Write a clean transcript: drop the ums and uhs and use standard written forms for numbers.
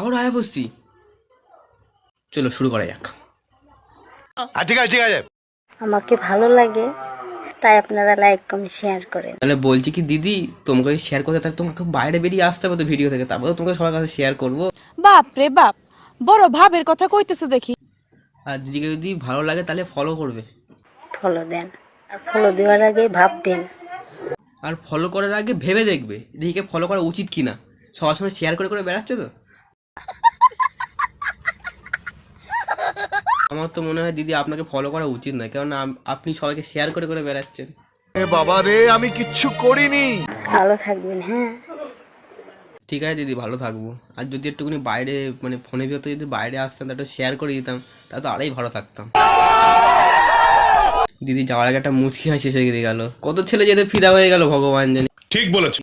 আবার আয়া বসছি। চলো শুরু করা যাক। ঠিক আছে ঠিক আছে। আমাকে ভালো লাগে তাই আপনারা লাইক কমেন্ট শেয়ার করেন। তাহলে বলছি কি দিদি, তোমাকে শেয়ার করতে তাহলে তোমাকে বাইরে বেরিয়ে আসতে হবে তো ভিডিও থেকে, তারপরে তোমাকে সবার কাছে শেয়ার করবো। বাপ রে বাপ, বড় ভাবের কথা কইতেছো দেখি। আর দিদিকে যদি ভালো লাগে তাহলে ফলো করবে। ফলো দেন, আর ফলো দেওয়ার আগে ভাববেন। আর ফলো করার আগে ভেবে দেখবে দিদিকে ফলো করা উচিত কিনা। সবার সঙ্গে শেয়ার করে করে বেড়াচ্ছে তো। আমার তো মনে হয় দিদি আপনাকে ফলো করা উচিত নয়, কারণ আপনি সবাইকে শেয়ার করে করে বেড়াচ্ছেন। এ বাবা রে, আমি কিচ্ছু করিনি। ভালো থাকবেন। হ্যাঁ, ঠিক আছে দিদি, ভালো থাকবো। আর যদি একটুখানি বাইরে মানে ফোনে ভিতরে যদি বাইরে আসতাম তা একটু শেয়ার করে দিতাম, তাহলে তো আরোই ভালো থাকতাম। দিদি যাওয়ার আগে একটা মুচকি হাসি এসে গেল, কত ছেলে যেতে ফিদা হয়ে গেল ভগবান জানে। ঠিক বলেছ।